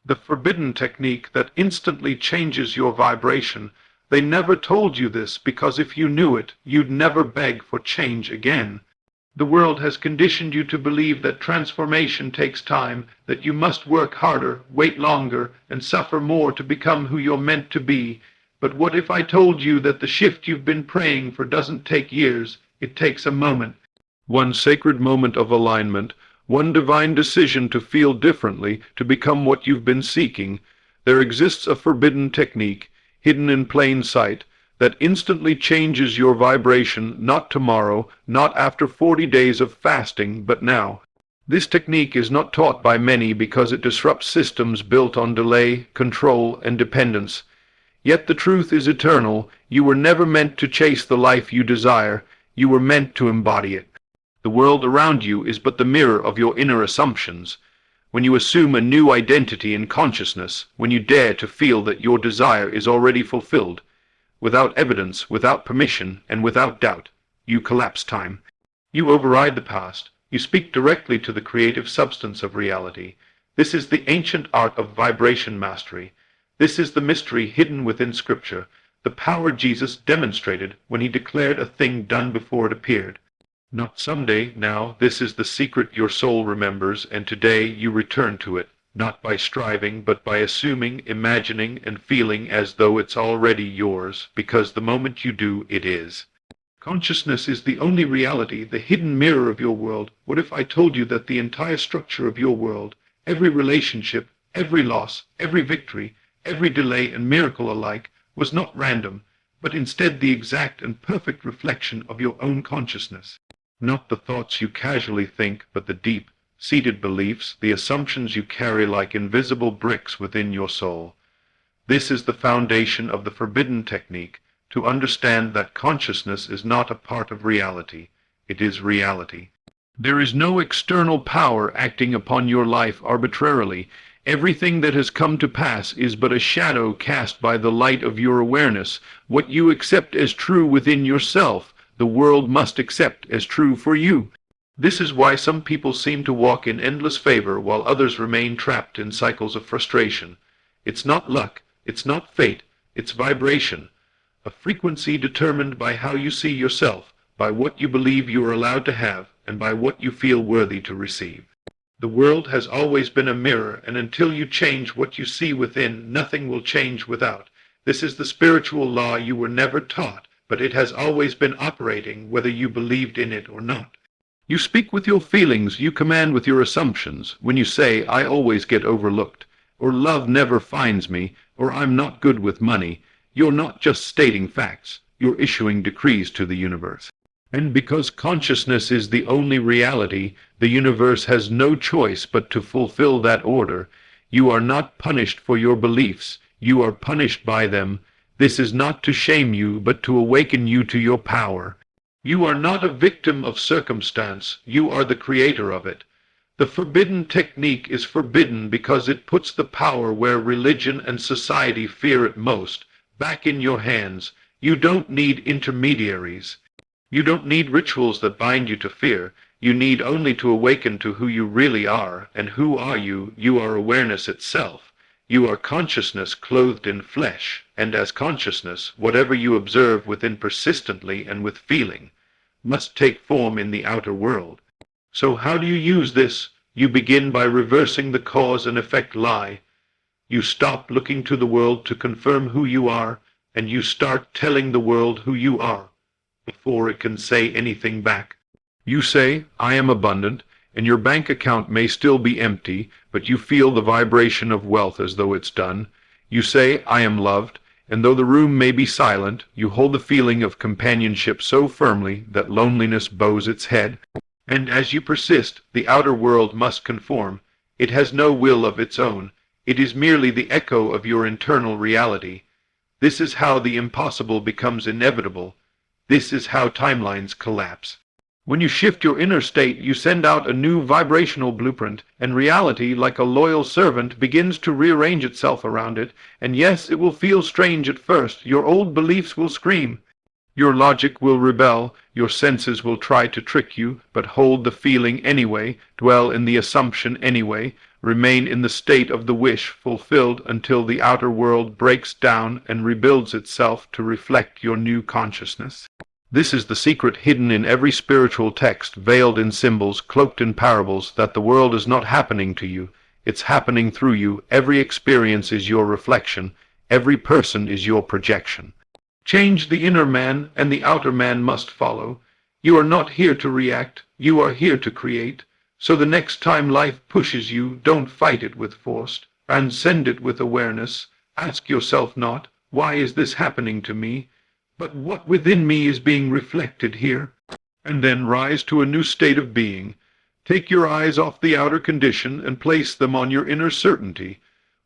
the forbidden technique that instantly changes your vibration. They never told you this because if you knew it, you'd never beg for change again. The world has conditioned you to believe that transformation takes time, that you must work harder, wait longer, and suffer more to become who you're meant to be. But what if I told you that the shift you've been praying for doesn't take years, it takes a moment? One sacred moment of alignment, one divine decision to feel differently, to become what you've been seeking. There exists a forbidden technique, hidden in plain sight, that instantly changes your vibration, not tomorrow, not after 40 days of fasting, but now. This technique is not taught by many because it disrupts systems built on delay, control, and dependence. Yet the truth is eternal. You were never meant to chase the life you desire. You were meant to embody it. The world around you is but the mirror of your inner assumptions. When you assume a new identity in consciousness, when you dare to feel that your desire is already fulfilled, without evidence, without permission, and without doubt, you collapse time. You override the past. You speak directly to the creative substance of reality. This is the ancient art of vibration mastery. This is the mystery hidden within Scripture, the power Jesus demonstrated when he declared a thing done before it appeared. Not someday, now, this is the secret your soul remembers, and today you return to it, not by striving, but by assuming, imagining, and feeling as though it's already yours, because the moment you do, it is. Consciousness is the only reality, the hidden mirror of your world. What if I told you that the entire structure of your world, every relationship, every loss, every victory, every delay and miracle alike, was not random, but instead the exact and perfect reflection of your own consciousness? Not the thoughts you casually think, but the deep, seated beliefs, the assumptions you carry like invisible bricks within your soul. This is the foundation of the forbidden technique, to understand that consciousness is not a part of reality. It is reality. There is no external power acting upon your life arbitrarily. Everything that has come to pass is but a shadow cast by the light of your awareness. What you accept as true within yourself, the world must accept as true for you. This is why some people seem to walk in endless favor while others remain trapped in cycles of frustration. It's not luck, it's not fate, it's vibration. A frequency determined by how you see yourself, by what you believe you are allowed to have, and by what you feel worthy to receive. The world has always been a mirror, and until you change what you see within, nothing will change without. This is the spiritual law you were never taught, but it has always been operating whether you believed in it or not. You speak with your feelings, you command with your assumptions. When you say, I always get overlooked, or love never finds me, or I'm not good with money, you're not just stating facts, you're issuing decrees to the universe. And because consciousness is the only reality, the universe has no choice but to fulfill that order. You are not punished for your beliefs, you are punished by them. This is not to shame you, but to awaken you to your power. You are not a victim of circumstance, you are the creator of it. The forbidden technique is forbidden because it puts the power where religion and society fear it most, back in your hands. You don't need intermediaries. You don't need rituals that bind you to fear. You need only to awaken to who you really are. And who are you? You are awareness itself. You are consciousness clothed in flesh, and as consciousness, whatever you observe within persistently and with feeling, must take form in the outer world. So how do you use this? You begin by reversing the cause and effect lie. You stop looking to the world to confirm who you are, and you start telling the world who you are, before it can say anything back. You say, I am abundant, and your bank account may still be empty, but you feel the vibration of wealth as though it's done. You say, I am loved, and though the room may be silent, you hold the feeling of companionship so firmly that loneliness bows its head. And as you persist, the outer world must conform. It has no will of its own. It is merely the echo of your internal reality. This is how the impossible becomes inevitable. This is how timelines collapse. When you shift your inner state, you send out a new vibrational blueprint, and reality, like a loyal servant, begins to rearrange itself around it. And yes, it will feel strange at first. Your old beliefs will scream. Your logic will rebel. Your senses will try to trick you, but hold the feeling anyway, dwell in the assumption anyway. Remain in the state of the wish fulfilled until the outer world breaks down and rebuilds itself to reflect your new consciousness. This is the secret hidden in every spiritual text, veiled in symbols, cloaked in parables, that the world is not happening to you, it's happening through you. Every experience is your reflection, every person is your projection. Change the inner man, and the outer man must follow. You are not here to react, you are here to create. So the next time life pushes you, don't fight it with force, and send it with awareness. Ask yourself not, why is this happening to me? But what within me is being reflected here? And then rise to a new state of being. Take your eyes off the outer condition and place them on your inner certainty.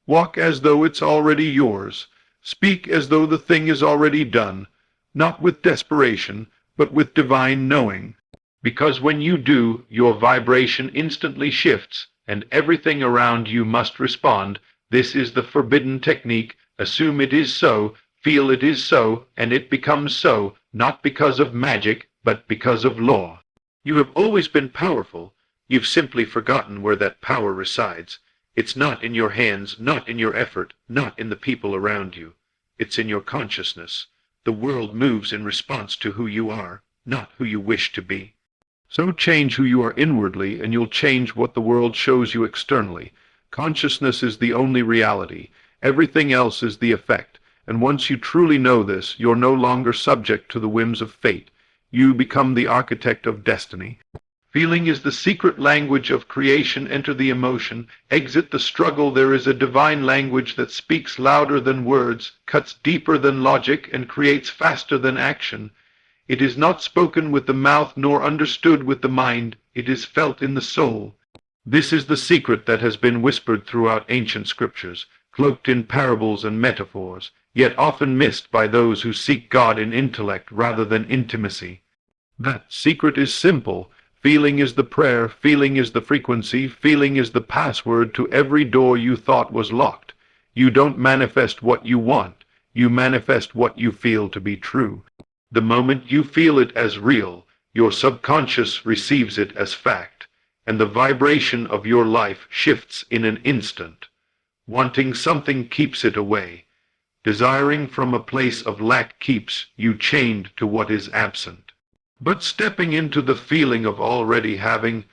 Walk as though it's already yours. Speak as though the thing is already done, not with desperation, but with divine knowing. Because when you do, your vibration instantly shifts, and everything around you must respond. This is the forbidden technique. Assume it is so, feel it is so, and it becomes so, not because of magic, but because of law. You have always been powerful. You've simply forgotten where that power resides. It's not in your hands, not in your effort, not in the people around you. It's in your consciousness. The world moves in response to who you are, not who you wish to be. So change who you are inwardly, and you'll change what the world shows you externally. Consciousness is the only reality. Everything else is the effect. And once you truly know this, you're no longer subject to the whims of fate. You become the architect of destiny. Feeling is the secret language of creation. Enter the emotion. Exit the struggle. There is a divine language that speaks louder than words, cuts deeper than logic, and creates faster than action. It is not spoken with the mouth nor understood with the mind. It is felt in the soul. This is the secret that has been whispered throughout ancient scriptures, cloaked in parables and metaphors, yet often missed by those who seek God in intellect rather than intimacy. That secret is simple. Feeling is the prayer, feeling is the frequency, feeling is the password to every door you thought was locked. You don't manifest what you want, you manifest what you feel to be true. The moment you feel it as real, your subconscious receives it as fact, and the vibration of your life shifts in an instant. Wanting something keeps it away. Desiring from a place of lack keeps you chained to what is absent. But stepping into the feeling of already having,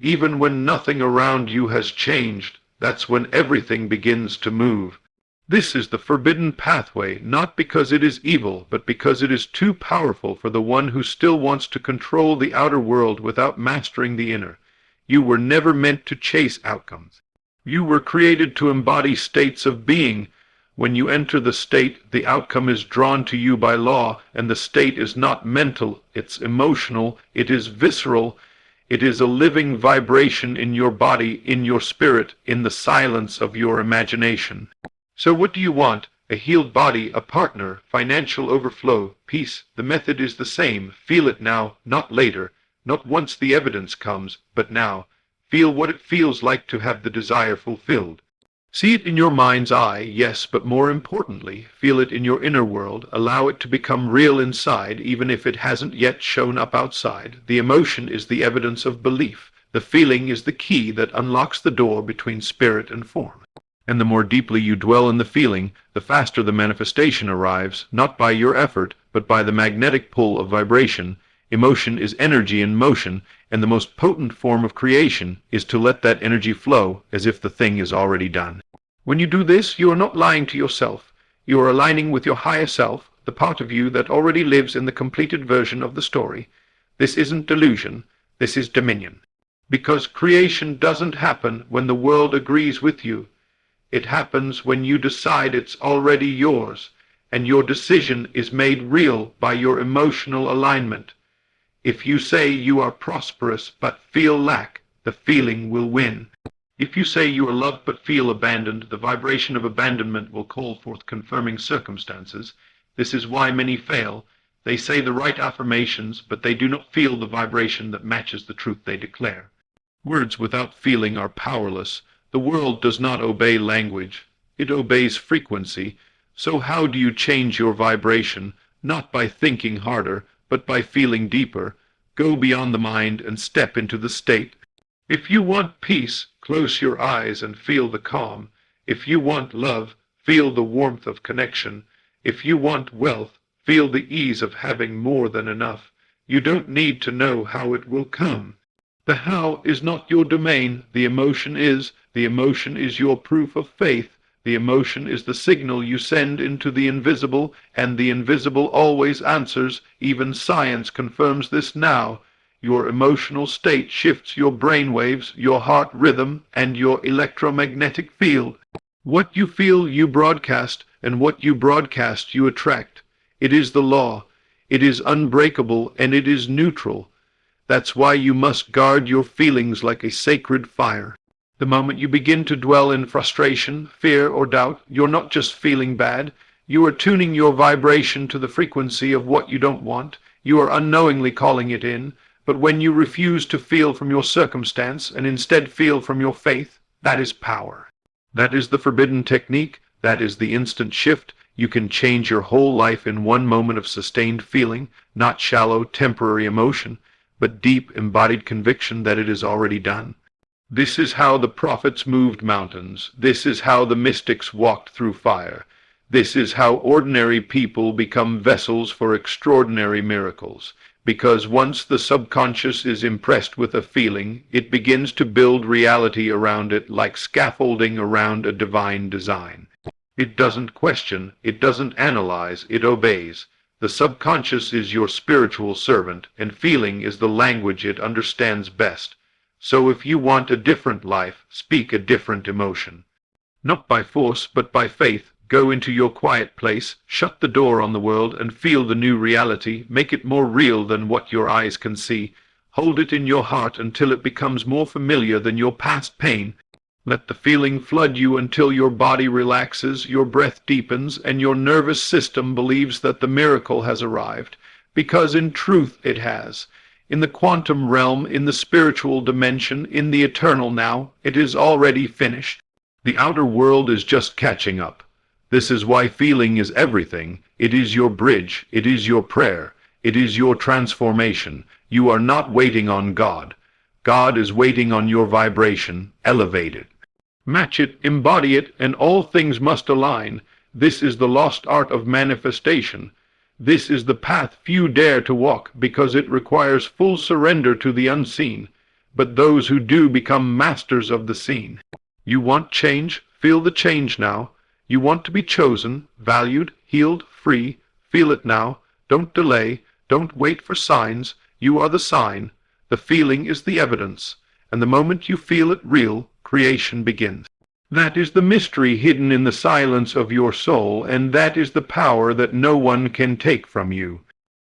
even when nothing around you has changed, that's when everything begins to move. This is the forbidden pathway, not because it is evil, but because it is too powerful for the one who still wants to control the outer world without mastering the inner. You were never meant to chase outcomes. You were created to embody states of being. When you enter the state, the outcome is drawn to you by law, and the state is not mental, it's emotional, it is visceral, it is a living vibration in your body, in your spirit, in the silence of your imagination. So what do you want? A healed body, a partner, financial overflow, peace. The method is the same. Feel it now, not later, not once the evidence comes, but now. Feel what it feels like to have the desire fulfilled. See it in your mind's eye, yes, but more importantly, feel it in your inner world. Allow it to become real inside, even if it hasn't yet shown up outside. The emotion is the evidence of belief. The feeling is the key that unlocks the door between spirit and form. And the more deeply you dwell in the feeling, the faster the manifestation arrives, not by your effort, but by the magnetic pull of vibration. Emotion is energy in motion, and the most potent form of creation is to let that energy flow as if the thing is already done. When you do this, you are not lying to yourself. You are aligning with your higher self, the part of you that already lives in the completed version of the story. This isn't delusion, this is dominion. Because creation doesn't happen when the world agrees with you. It happens when you decide it's already yours, and your decision is made real by your emotional alignment. If you say you are prosperous but feel lack, the feeling will win. If you say you are loved but feel abandoned, the vibration of abandonment will call forth confirming circumstances. This is why many fail. They say the right affirmations, but they do not feel the vibration that matches the truth they declare. Words without feeling are powerless. The world does not obey language. It obeys frequency. So how do you change your vibration? Not by thinking harder, but by feeling deeper. Go beyond the mind and step into the state. If you want peace, Close your eyes and feel the calm. If you want love, feel the warmth of connection. If you want wealth, feel the ease of having more than enough. You don't need to know how it will come. The how is not your domain. The emotion is. The emotion is your proof of faith. The emotion is the signal you send into the invisible, and the invisible always answers. Even science confirms this now. Your emotional state shifts your brain waves, your heart rhythm, and your electromagnetic field. What you feel, you broadcast, and what you broadcast, you attract. It is the law. It is unbreakable, and it is neutral. That's why you must guard your feelings like a sacred fire. The moment you begin to dwell in frustration, fear, or doubt, you're not just feeling bad. You are tuning your vibration to the frequency of what you don't want. You are unknowingly calling it in. But when you refuse to feel from your circumstance and instead feel from your faith, that is power. That is the forbidden technique. That is the instant shift. You can change your whole life in one moment of sustained feeling, not shallow, temporary emotion, but deep, embodied conviction that it is already done. This is how the prophets moved mountains. This is how the mystics walked through fire. This is how ordinary people become vessels for extraordinary miracles. Because once the subconscious is impressed with a feeling, it begins to build reality around it like scaffolding around a divine design. It doesn't question, it doesn't analyze, it obeys. The subconscious is your spiritual servant, and feeling is the language it understands best. So if you want a different life, speak a different emotion. Not by force, but by faith. Go into your quiet place, shut the door on the world, and feel the new reality. Make it more real than what your eyes can see. Hold it in your heart until it becomes more familiar than your past pain. Let the feeling flood you until your body relaxes, your breath deepens, and your nervous system believes that the miracle has arrived. Because in truth it has. In the quantum realm, in the spiritual dimension, in the eternal now, it is already finished. The outer world is just catching up. This is why feeling is everything. It is your bridge. It is your prayer. It is your transformation. You are not waiting on God. God is waiting on your vibration. Elevate it. Match it, embody it, and all things must align. This is the lost art of manifestation. This is the path few dare to walk because it requires full surrender to the unseen. But those who do become masters of the seen. You want change? Feel the change now. You want to be chosen, valued, healed, free. Feel it now. Don't delay. Don't wait for signs. You are the sign. The feeling is the evidence. And the moment you feel it real, creation begins. That is the mystery hidden in the silence of your soul, and that is the power that no one can take from you.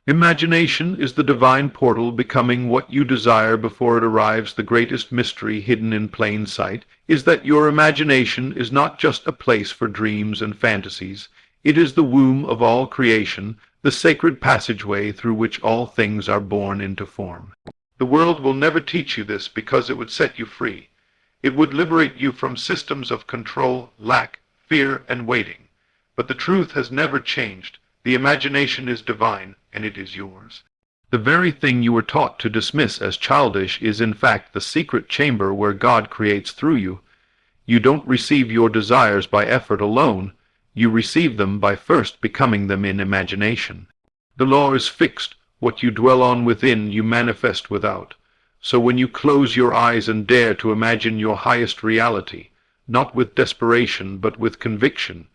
Imagination is the divine portal becoming what you desire before it arrives. The greatest mystery hidden in plain sight is that your imagination is not just a place for dreams and fantasies. It is the womb of all creation, the sacred passageway through which all things are born into form. The world will never teach you this because it would set you free. It would liberate you from systems of control, lack, fear, and waiting. But the truth has never changed. The imagination is divine, and it is yours. The very thing you were taught to dismiss as childish is in fact the secret chamber where God creates through you. You don't receive your desires by effort alone. You receive them by first becoming them in imagination. The law is fixed. What you dwell on within, you manifest without. So when you close your eyes and dare to imagine your highest reality, not with desperation but with conviction,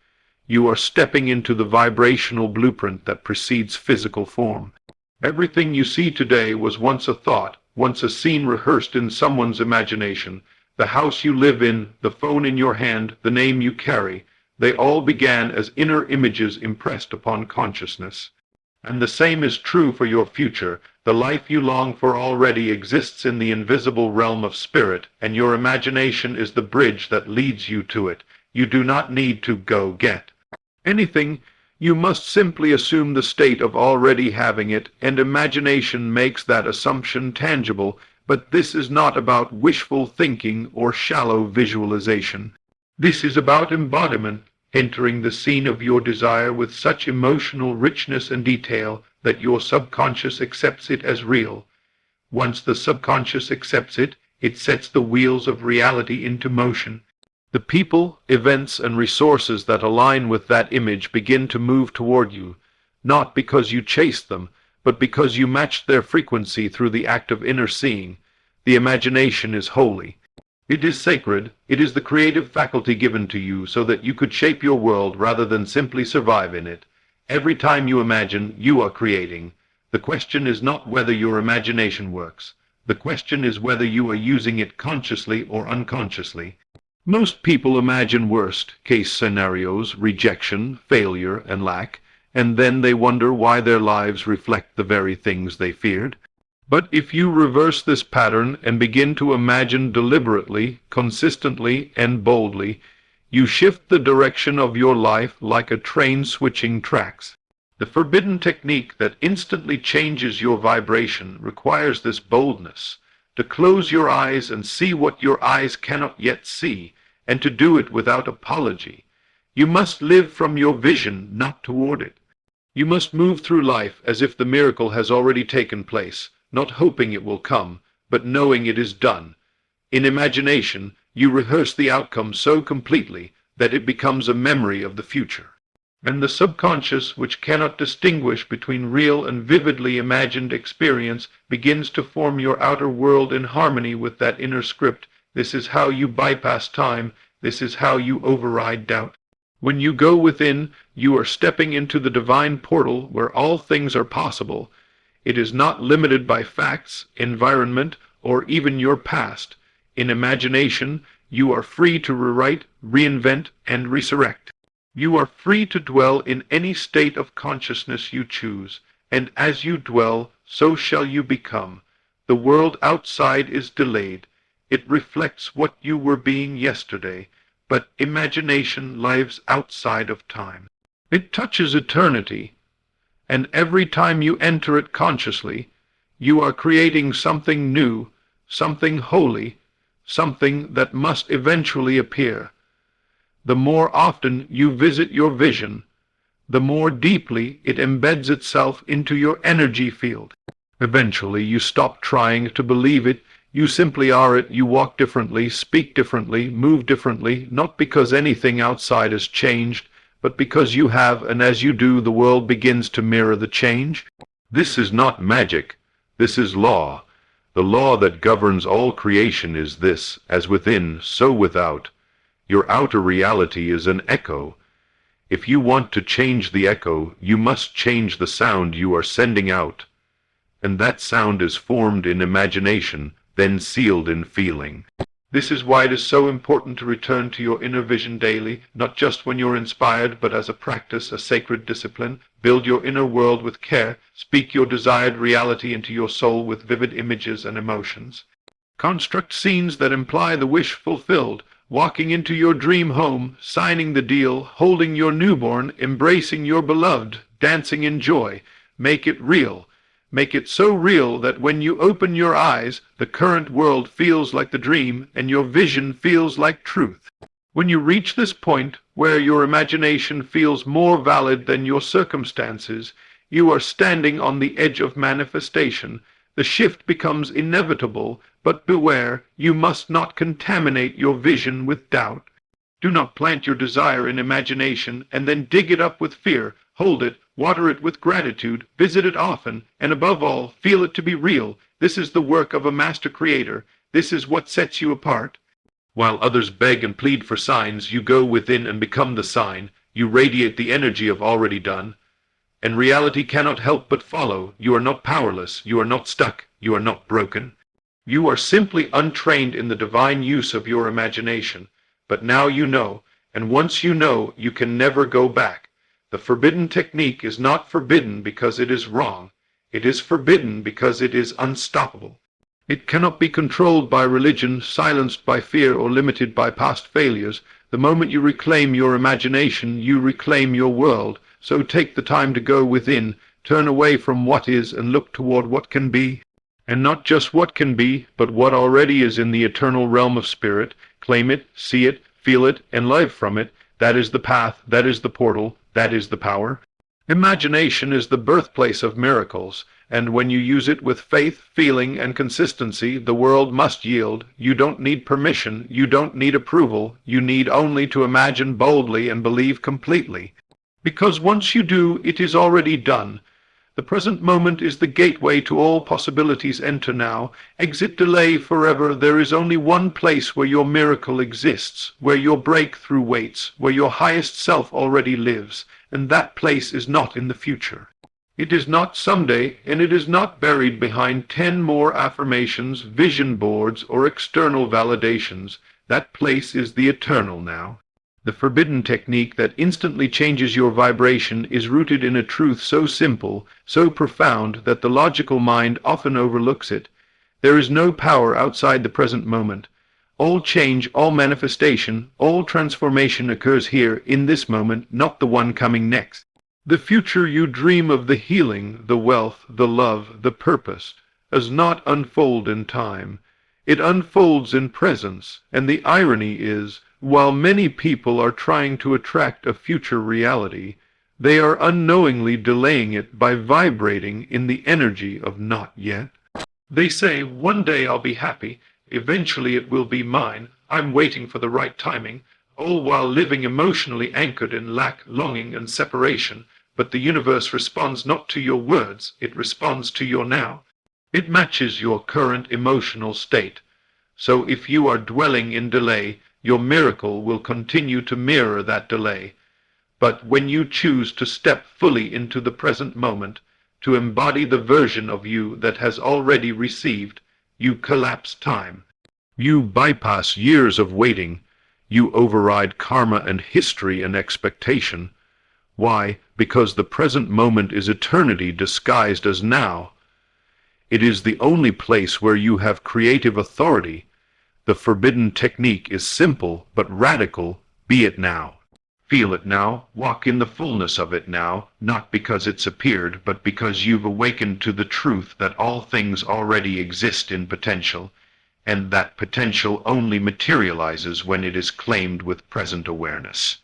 you are stepping into the vibrational blueprint that precedes physical form. Everything you see today was once a thought, once a scene rehearsed in someone's imagination. The house you live in, the phone in your hand, the name you carry, they all began as inner images impressed upon consciousness. And the same is true for your future. The life you long for already exists in the invisible realm of spirit, and your imagination is the bridge that leads you to it. You do not need to go get anything. You must simply assume the state of already having it, and imagination makes that assumption tangible. But this is not about wishful thinking or shallow visualization. This is about embodiment, entering the scene of your desire with such emotional richness and detail that your subconscious accepts it as real. Once the subconscious accepts it, It sets the wheels of reality into motion. The people, events, and resources that align with that image begin to move toward you, not because you chased them, but because you matched their frequency through the act of inner seeing. The imagination is holy. It is sacred. It is the creative faculty given to you so that you could shape your world rather than simply survive in it. Every time you imagine, you are creating. The question is not whether your imagination works. The question is whether you are using it consciously or unconsciously. Most people imagine worst-case scenarios, rejection, failure, and lack, and then they wonder why their lives reflect the very things they feared. But if you reverse this pattern and begin to imagine deliberately, consistently, and boldly, you shift the direction of your life like a train switching tracks. The forbidden technique that instantly changes your vibration requires this boldness, to close your eyes and see what your eyes cannot yet see, and to do it without apology. You must live from your vision, not toward it. You must move through life as if the miracle has already taken place, not hoping it will come, but knowing it is done. In imagination, you rehearse the outcome so completely that it becomes a memory of the future. And the subconscious, which cannot distinguish between real and vividly imagined experience, begins to form your outer world in harmony with that inner script. This is how you bypass time. This is how you override doubt. When you go within, you are stepping into the divine portal where all things are possible. It is not limited by facts, environment, or even your past. In imagination, you are free to rewrite, reinvent, and resurrect. You are free to dwell in any state of consciousness you choose, and as you dwell, so shall you become. The world outside is delayed. It reflects what you were being yesterday, but imagination lives outside of time. It touches eternity, and every time you enter it consciously, you are creating something new, something holy, something that must eventually appear. The more often you visit your vision, the more deeply it embeds itself into your energy field. Eventually you stop trying to believe it. You simply are it. You walk differently, speak differently, move differently, not because anything outside has changed, but because you have, and as you do, the world begins to mirror the change. This is not magic. This is law. The law that governs all creation is this: as within, so without. Your outer reality is an echo. If you want to change the echo, you must change the sound you are sending out. And that sound is formed in imagination, then sealed in feeling. This is why it is so important to return to your inner vision daily, not just when you're inspired, but as a practice, a sacred discipline. Build your inner world with care. Speak your desired reality into your soul with vivid images and emotions. Construct scenes that imply the wish fulfilled. Walking into your dream home, signing the deal, holding your newborn, embracing your beloved, dancing in joy. Make it real. Make it so real that when you open your eyes, the current world feels like the dream and your vision feels like truth. When you reach this point where your imagination feels more valid than your circumstances, you are standing on the edge of manifestation. The shift becomes inevitable, but beware, you must not contaminate your vision with doubt. Do not plant your desire in imagination and then dig it up with fear. Hold it, water it with gratitude, visit it often, and above all, feel it to be real. This is the work of a master creator. This is what sets you apart. While others beg and plead for signs, you go within and become the sign. You radiate the energy of already done. And reality cannot help but follow. You are not powerless. You are not stuck. You are not broken. You are simply untrained in the divine use of your imagination. But now you know, and once you know, you can never go back. The forbidden technique is not forbidden because it is wrong. It is forbidden because it is unstoppable. It cannot be controlled by religion, silenced by fear, or limited by past failures. The moment you reclaim your imagination, you reclaim your world. So take the time to go within, turn away from what is, and look toward what can be. And not just what can be, but what already is in the eternal realm of spirit. Claim it, see it, feel it, and live from it. That is the path, that is the portal, that is the power. Imagination is the birthplace of miracles. and when you use it with faith, feeling, and consistency, the world must yield. You don't need permission, you don't need approval, you need only to imagine boldly and believe completely. Because once you do, it is already done. The present moment is the gateway to all possibilities. Enter now. Exit delay forever. There is only one place where your miracle exists, where your breakthrough waits, where your highest self already lives, and that place is not in the future. It is not someday, and it is not buried behind 10 more affirmations, vision boards, or external validations. That place is the eternal now. The forbidden technique that instantly changes your vibration is rooted in a truth so simple, so profound, that the logical mind often overlooks it. There is no power outside the present moment. All change, all manifestation, all transformation occurs here, in this moment, not the one coming next. The future you dream of, the healing, the wealth, the love, the purpose, does not unfold in time. It unfolds in presence, and the irony is, while many people are trying to attract a future reality, they are unknowingly delaying it by vibrating in the energy of not yet. They say, one day I'll be happy, eventually it will be mine, I'm waiting for the right timing, all while living emotionally anchored in lack, longing, and separation. But the universe responds not to your words, it responds to your now. It matches your current emotional state. So if you are dwelling in delay, your miracle will continue to mirror that delay. But when you choose to step fully into the present moment, to embody the version of you that has already received, you collapse time. You bypass years of waiting. You override karma and history and expectation. Why? Because the present moment is eternity disguised as now. It is the only place where you have creative authority. The forbidden technique is simple but radical. Be it now. Feel it now. Walk in the fullness of it now, not because it's appeared, but because you've awakened to the truth that all things already exist in potential, and that potential only materializes when it is claimed with present awareness.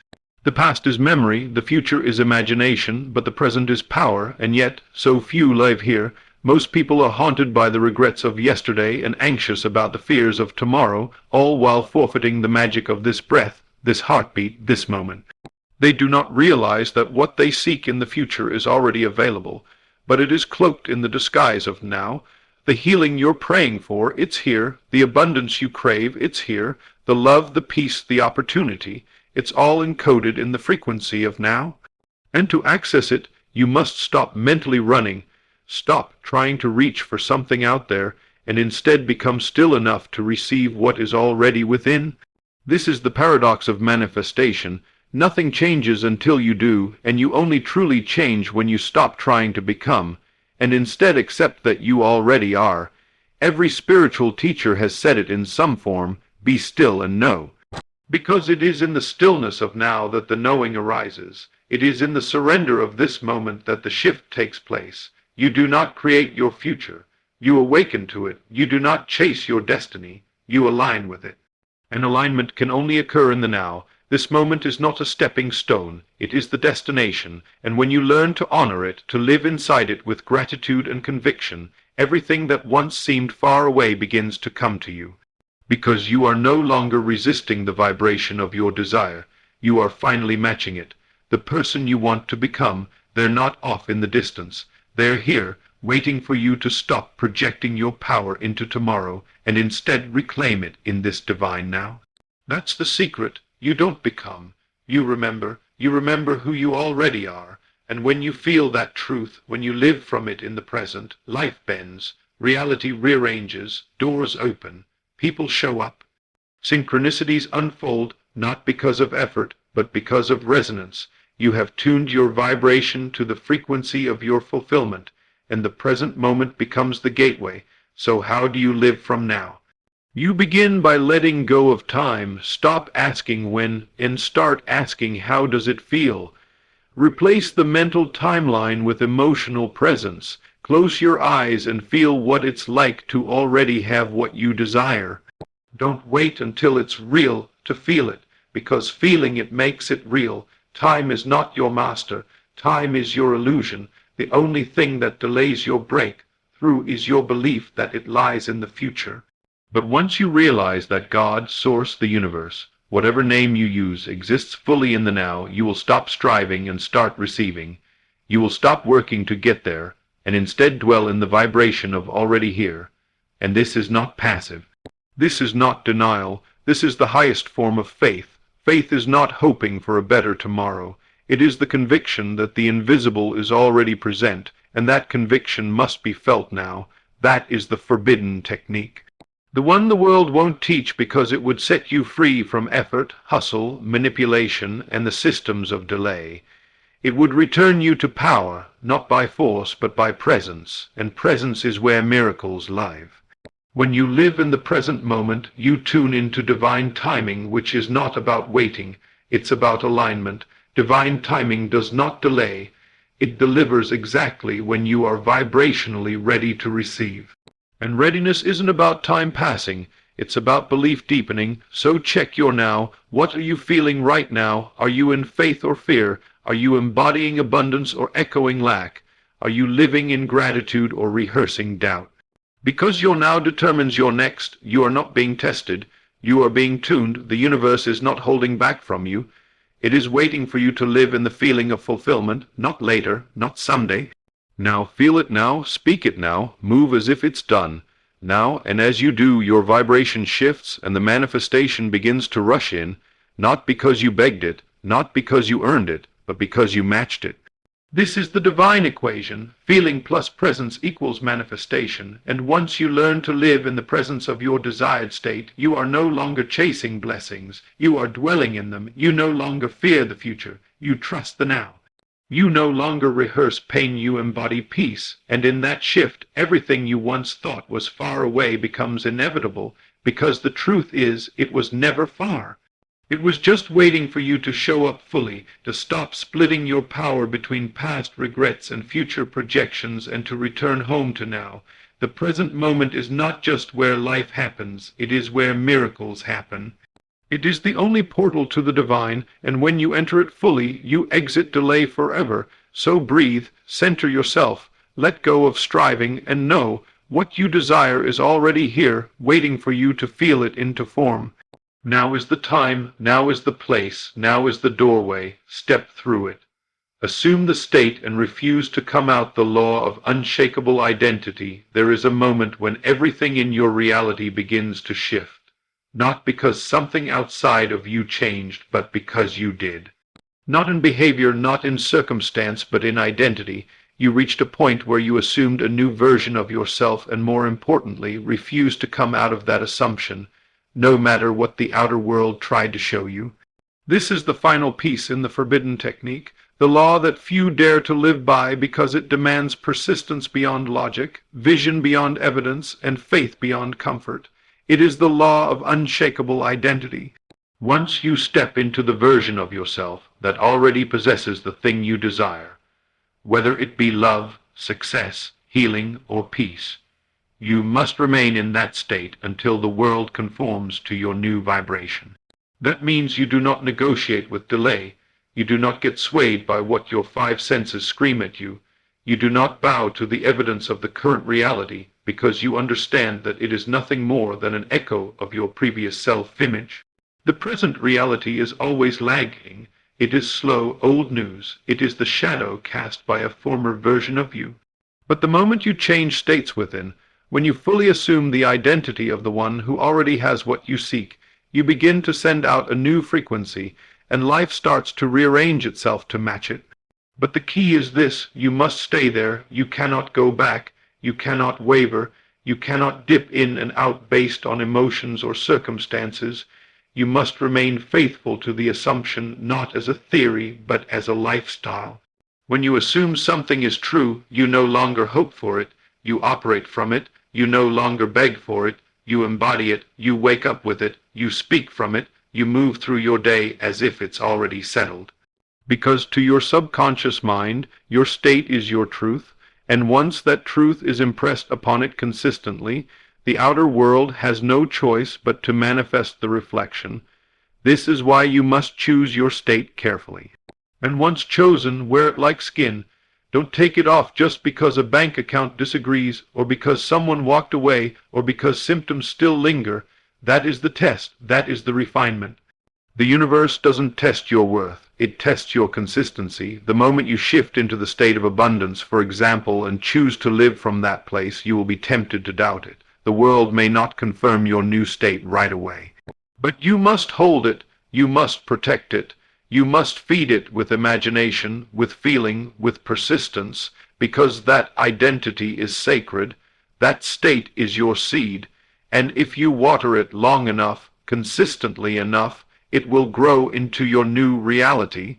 The past is memory, the future is imagination, but the present is power, and yet so few live here. Most people are haunted by the regrets of yesterday and anxious about the fears of tomorrow, all while forfeiting the magic of this breath, this heartbeat, this moment. They do not realize that what they seek in the future is already available, but it is cloaked in the disguise of now. The healing you're praying for, it's here. The abundance you crave, it's here. The love, the peace, the opportunity, it's all encoded in the frequency of now. And to access it, you must stop mentally running. Stop trying to reach for something out there, and instead become still enough to receive what is already within. This is the paradox of manifestation. Nothing changes until you do, and you only truly change when you stop trying to become, and instead accept that you already are. Every spiritual teacher has said it in some form, be still and know. Because it is in the stillness of now that the knowing arises. It is in the surrender of this moment that the shift takes place. You do not create your future. You awaken to it. You do not chase your destiny. You align with it. And alignment can only occur in the now. This moment is not a stepping stone. It is the destination. And when you learn to honor it, to live inside it with gratitude and conviction, everything that once seemed far away begins to come to you. Because you are no longer resisting the vibration of your desire. You are finally matching it. The person you want to become, they're not off in the distance. They're here, waiting for you to stop projecting your power into tomorrow and instead reclaim it in this divine now. That's the secret. You don't become. You remember. You remember who you already are. And when you feel that truth, when you live from it in the present, life bends, reality rearranges, doors open, people show up. Synchronicities unfold, not because of effort, but because of resonance. You have tuned your vibration to the frequency of your fulfillment, and the present moment becomes the gateway. So how do you live from now? You begin by letting go of time. Stop asking when, and start asking how does it feel. Replace the mental timeline with emotional presence. Close your eyes and feel what it's like to already have what you desire. Don't wait until it's real to feel it, because feeling it makes it real. Time is not your master. Time is your illusion. The only thing that delays your breakthrough is your belief that it lies in the future. But once you realize that God, Source, the universe, whatever name you use, exists fully in the now, you will stop striving and start receiving. You will stop working to get there, and instead dwell in the vibration of already here. And this is not passive. This is not denial. This is the highest form of faith. Faith is not hoping for a better tomorrow. It is the conviction that the invisible is already present, and that conviction must be felt now. That is the forbidden technique. The one the world won't teach because it would set you free from effort, hustle, manipulation, and the systems of delay. It would return you to power, not by force, but by presence, and presence is where miracles live. When you live in the present moment, you tune into divine timing, which is not about waiting, it's about alignment. Divine timing does not delay, it delivers exactly when you are vibrationally ready to receive. And readiness isn't about time passing, it's about belief deepening. So check your now. What are you feeling right now? Are you in faith or fear? Are you embodying abundance or echoing lack? Are you living in gratitude or rehearsing doubt? Because your now determines your next, you are not being tested. You are being tuned. The universe is not holding back from you. It is waiting for you to live in the feeling of fulfillment, not later, not someday. Now feel it now, speak it now, move as if it's done. Now, and as you do, your vibration shifts and the manifestation begins to rush in, not because you begged it, not because you earned it, but because you matched it. This is the divine equation. Feeling plus presence equals manifestation, and once you learn to live in the presence of your desired state, you are no longer chasing blessings, you are dwelling in them. You no longer fear the future, you trust the now. You no longer rehearse pain, you embody peace, and in that shift, everything you once thought was far away becomes inevitable, because the truth is, it was never far. It was just waiting for you to show up fully, to stop splitting your power between past regrets and future projections, and to return home to now. The present moment is not just where life happens, it is where miracles happen. It is the only portal to the divine, and when you enter it fully, you exit delay forever. So breathe, center yourself, let go of striving, and know what you desire is already here, waiting for you to feel it into form. Now is the time, now is the place, now is the doorway. Step through it. Assume the state and refuse to come out. The law of unshakable identity. There is a moment when everything in your reality begins to shift. Not because something outside of you changed, but because you did. Not in behavior, not in circumstance, but in identity. You reached a point where you assumed a new version of yourself, and more importantly, refused to come out of that assumption, no matter what the outer world tried to show you. This is the final piece in the forbidden technique, the law that few dare to live by because it demands persistence beyond logic, vision beyond evidence, and faith beyond comfort. It is the law of unshakable identity. Once you step into the version of yourself that already possesses the thing you desire, whether it be love, success, healing, or peace, you must remain in that state until the world conforms to your new vibration. That means you do not negotiate with delay. You do not get swayed by what your five senses scream at you. You do not bow to the evidence of the current reality, because you understand that it is nothing more than an echo of your previous self-image. The present reality is always lagging. It is slow, old news. It is the shadow cast by a former version of you. But the moment you change states within, when you fully assume the identity of the one who already has what you seek, you begin to send out a new frequency, and life starts to rearrange itself to match it. But the key is this: you must stay there. You cannot go back. You cannot waver. You cannot dip in and out based on emotions or circumstances. You must remain faithful to the assumption, not as a theory, but as a lifestyle. When you assume something is true, you no longer hope for it. You operate from it. You no longer beg for it. You embody it. You wake up with it. You speak from it. You move through your day as if it's already settled. Because to your subconscious mind, your state is your truth, and once that truth is impressed upon it consistently, the outer world has no choice but to manifest the reflection. This is why you must choose your state carefully. And once chosen, wear it like skin. Don't take it off just because a bank account disagrees, or because someone walked away, or because symptoms still linger. That is the test. That is the refinement. The universe doesn't test your worth. It tests your consistency. The moment you shift into the state of abundance, for example, and choose to live from that place, you will be tempted to doubt it. The world may not confirm your new state right away. But you must hold it. You must protect it. You must feed it with imagination, with feeling, with persistence, because that identity is sacred. That state is your seed, and if you water it long enough, consistently enough, it will grow into your new reality.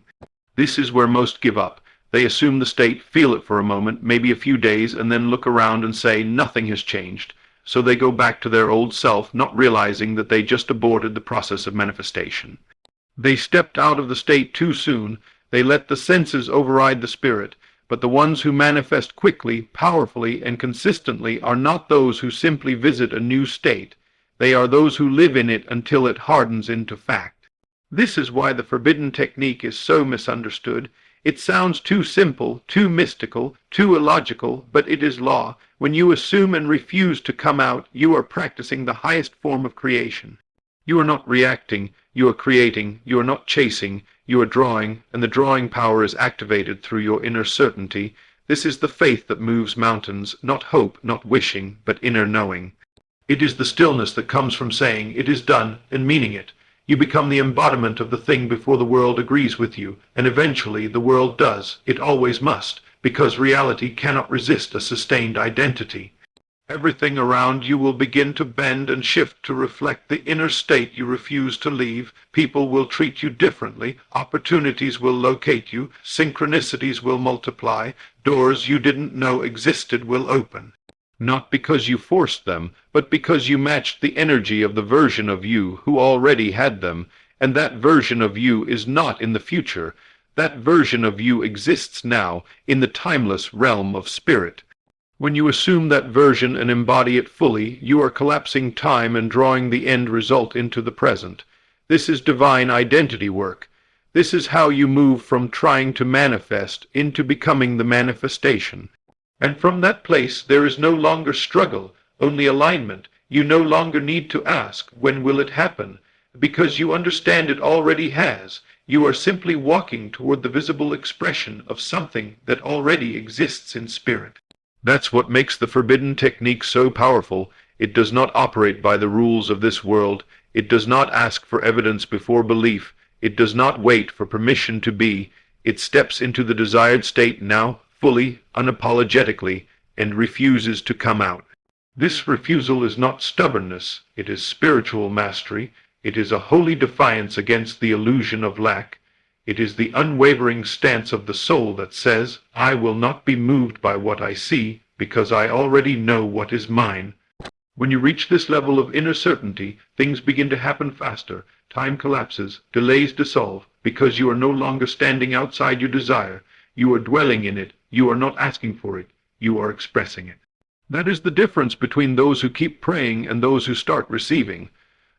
This is where most give up. They assume the state, feel it for a moment, maybe a few days, and then look around and say nothing has changed. So they go back to their old self, not realizing that they just aborted the process of manifestation. They stepped out of the state too soon. They let the senses override the spirit. But the ones who manifest quickly, powerfully, and consistently are not those who simply visit a new state. They are those who live in it until it hardens into fact. This is why the forbidden technique is so misunderstood. It sounds too simple, too mystical, too illogical, but it is law. When you assume and refuse to come out, you are practicing the highest form of creation. You are not reacting, you are creating. You are not chasing, you are drawing, and the drawing power is activated through your inner certainty. This is the faith that moves mountains, not hope, not wishing, but inner knowing. It is the stillness that comes from saying, "It is done," and meaning it. You become the embodiment of the thing before the world agrees with you, and eventually the world does. It always must, because reality cannot resist a sustained identity. Everything around you will begin to bend and shift to reflect the inner state you refuse to leave. People will treat you differently. Opportunities will locate you. Synchronicities will multiply. Doors you didn't know existed will open. Not because you forced them, but because you matched the energy of the version of you who already had them. And that version of you is not in the future. That version of you exists now, in the timeless realm of spirit. When you assume that version and embody it fully, you are collapsing time and drawing the end result into the present. This is divine identity work. This is how you move from trying to manifest into becoming the manifestation. And from that place there is no longer struggle, only alignment. You no longer need to ask, "When will it happen?" because you understand it already has. You are simply walking toward the visible expression of something that already exists in spirit. That's what makes the forbidden technique so powerful. It does not operate by the rules of this world. It does not ask for evidence before belief. It does not wait for permission to be. It steps into the desired state now, fully, unapologetically, and refuses to come out. This refusal is not stubbornness. It is spiritual mastery. It is a holy defiance against the illusion of lack. It is the unwavering stance of the soul that says, "I will not be moved by what I see, because I already know what is mine." When you reach this level of inner certainty, things begin to happen faster. Time collapses, delays dissolve, because you are no longer standing outside your desire. You are dwelling in it. You are not asking for it. You are expressing it. That is the difference between those who keep praying and those who start receiving.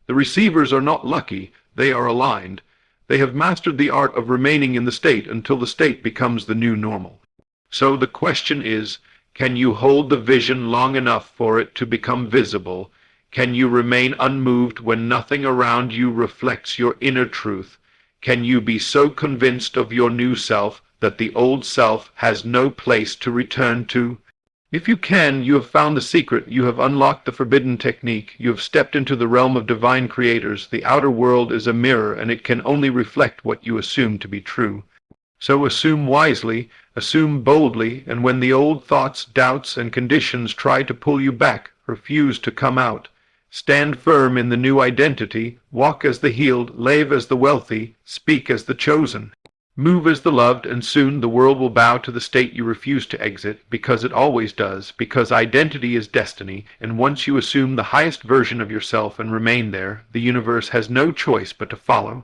The receivers are not lucky. They are aligned. They have mastered the art of remaining in the state until the state becomes the new normal. So the question is, can you hold the vision long enough for it to become visible? Can you remain unmoved when nothing around you reflects your inner truth? Can you be so convinced of your new self that the old self has no place to return to? If you can, you have found the secret. You have unlocked the forbidden technique. You have stepped into the realm of divine creators. The outer world is a mirror, and it can only reflect what you assume to be true. So assume wisely, assume boldly, and when the old thoughts, doubts, and conditions try to pull you back, refuse to come out. Stand firm in the new identity. Walk as the healed, live as the wealthy, speak as the chosen. Move as the loved, and soon the world will bow to the state you refuse to exit, because it always does, because identity is destiny, and once you assume the highest version of yourself and remain there, the universe has no choice but to follow.